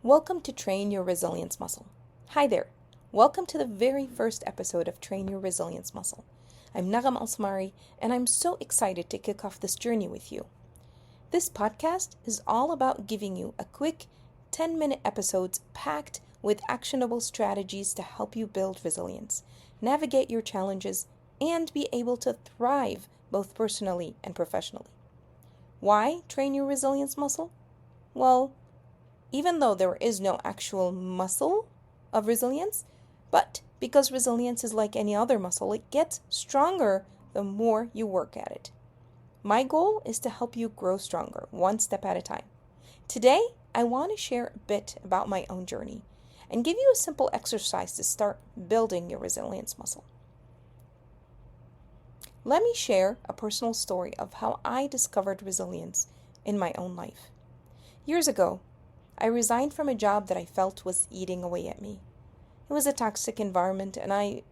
Welcome to Train Your Resilience Muscle. Hi there. Welcome to the very first episode of Train Your Resilience Muscle. I'm Nagham Alsamari, and I'm so excited to kick off this journey with you. This podcast is all about giving you a quick 10-minute episodes packed with actionable strategies to help you build resilience, navigate your challenges, and be able to thrive both personally and professionally. Why train your resilience muscle? Well, even though there is no actual muscle of resilience, but because resilience is like any other muscle, it gets stronger the more you work at it. My goal is to help you grow stronger, one step at a time. Today, I want to share a bit about my own journey and give you a simple exercise to start building your resilience muscle. Let me share a personal story of how I discovered resilience in my own life. Years ago, I resigned from a job that I felt was eating away at me. It was a toxic environment, and I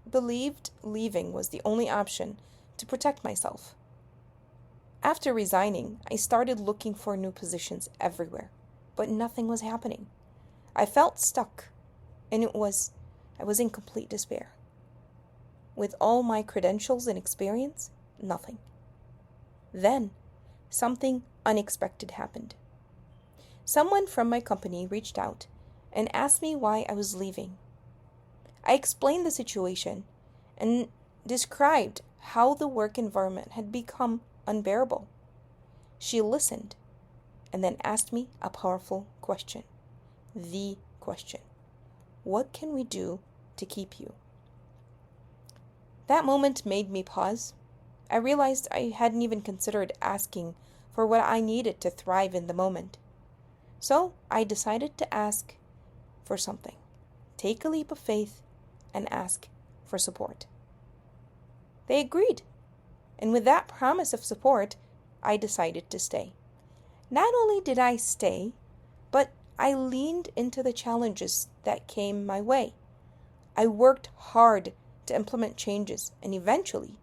believed leaving was the only option to protect myself. After resigning, I started looking for new positions everywhere, but nothing was happening. I felt stuck, and I was in complete despair. With all my credentials and experience, nothing. Then, something unexpected happened. Someone from my company reached out and asked me why I was leaving. I explained the situation and described how the work environment had become unbearable. She listened and then asked me a powerful question. The question: what can we do to keep you? That moment made me pause. I realized I hadn't even considered asking for what I needed to thrive in the moment. So I decided to ask for something. Take a leap of faith and ask for support. They agreed. And with that promise of support, I decided to stay. Not only did I stay, but I leaned into the challenges that came my way. I worked hard to implement changes, and eventually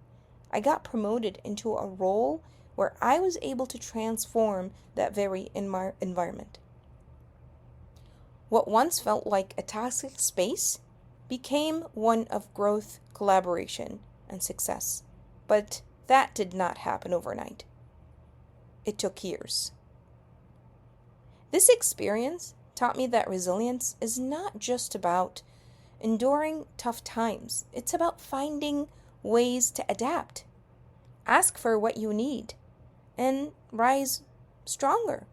I got promoted into a role where I was able to transform that very environment. What once felt like a toxic space became one of growth, collaboration, and success. But that did not happen overnight. It took years. This experience taught me that resilience is not just about enduring tough times. It's about finding ways to adapt, ask for what you need, and rise stronger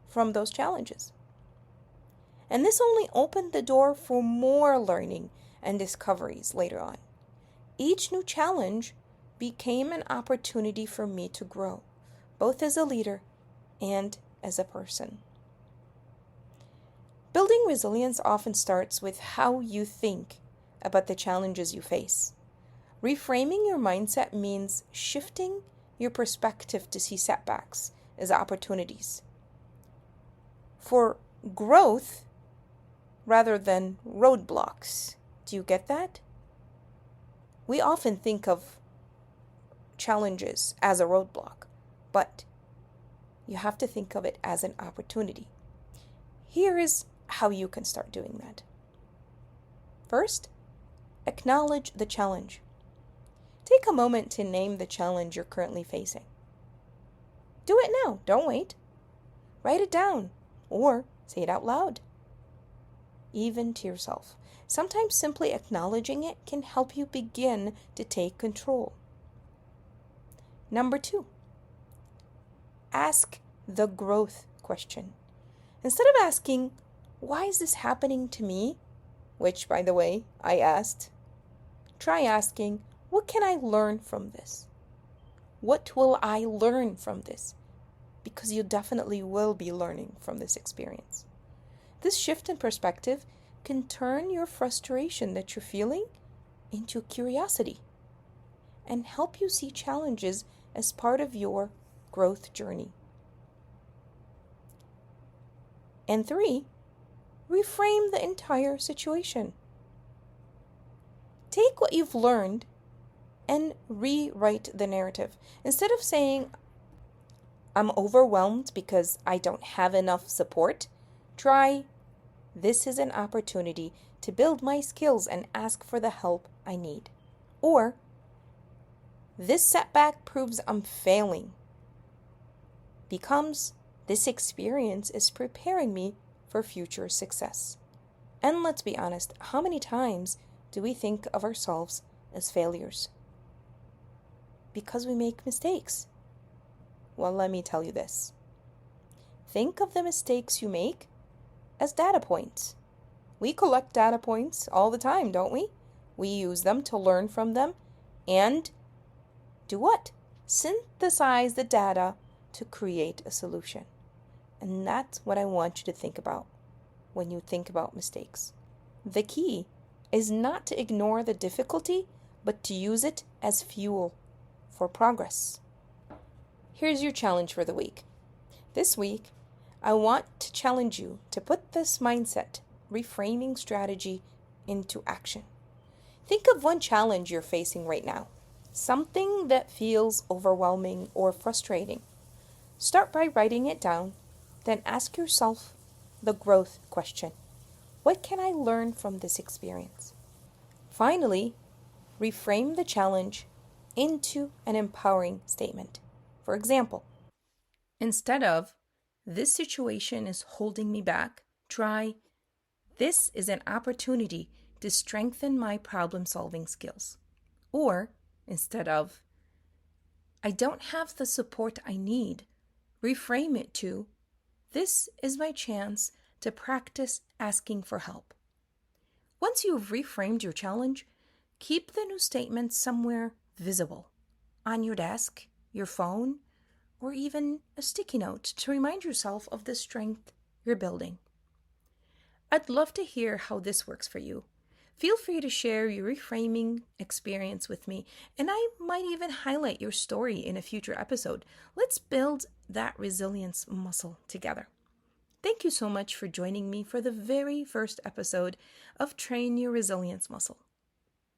from those challenges. And this only opened the door for more learning and discoveries later on. Each new challenge became an opportunity for me to grow, both as a leader and as a person. Building resilience often starts with how you think about the challenges you face. Reframing your mindset means shifting your perspective to see setbacks as opportunities for growth rather than roadblocks. Do you get that? We often think of challenges as a roadblock, but you have to think of it as an opportunity. Here is how you can start doing that. First, acknowledge the challenge. Take a moment to name the challenge you're currently facing. Do it now, don't wait. Write it down or say it out loud, even to yourself. Sometimes simply acknowledging it can help you begin to take control. Number 2, ask the growth question. Instead of asking, why is this happening to me? Which, by the way, I asked. Try asking, what can I learn from this? What will I learn from this? Because you definitely will be learning from this experience. This shift in perspective can turn your frustration that you're feeling into curiosity and help you see challenges as part of your growth journey. And 3, reframe the entire situation. Take what you've learned and rewrite the narrative. Instead of saying, I'm overwhelmed because I don't have enough support, Try, this is an opportunity to build my skills and ask for the help I need. Or, this setback proves I'm failing. Becomes, this experience is preparing me for future success. And let's be honest, how many times do we think of ourselves as failures? Because we make mistakes. Well, let me tell you this. Think of the mistakes you make as data points. We collect data points all the time, don't we? We use them to learn from them and do what? Synthesize the data to create a solution. And that's what I want you to think about when you think about mistakes. The key is not to ignore the difficulty, but to use it as fuel for progress. Here's your challenge for the week. This week, I want to challenge you to put this mindset, reframing strategy into action. Think of one challenge you're facing right now, something that feels overwhelming or frustrating. Start by writing it down, then ask yourself the growth question. What can I learn from this experience? Finally, reframe the challenge into an empowering statement. For example, instead of, this situation is holding me back, try, this is an opportunity to strengthen my problem-solving skills. Or, instead of, I don't have the support I need, reframe it to, this is my chance to practice asking for help. Once you've reframed your challenge, keep the new statement somewhere visible, on your desk, your phone, or even a sticky note to remind yourself of the strength you're building. I'd love to hear how this works for you. Feel free to share your reframing experience with me, and I might even highlight your story in a future episode. Let's build that resilience muscle together. Thank you so much for joining me for the very first episode of Train Your Resilience Muscle.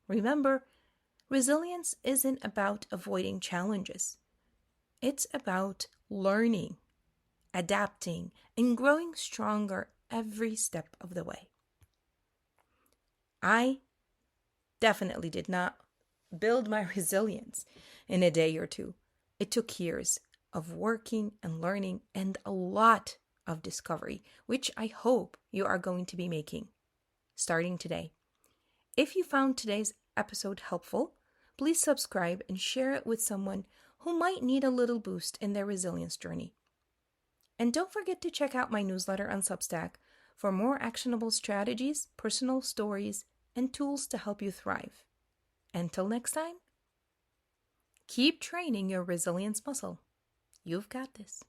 Remember, resilience isn't about avoiding challenges. It's about learning, adapting, and growing stronger every step of the way. I definitely did not build my resilience in a day or two. It took years of working and learning and a lot of discovery, which I hope you are going to be making starting today. If you found today's episode helpful, please subscribe and share it with someone who might need a little boost in their resilience journey. And don't forget to check out my newsletter on Substack for more actionable strategies, personal stories, and tools to help you thrive. Until next time, keep training your resilience muscle. You've got this.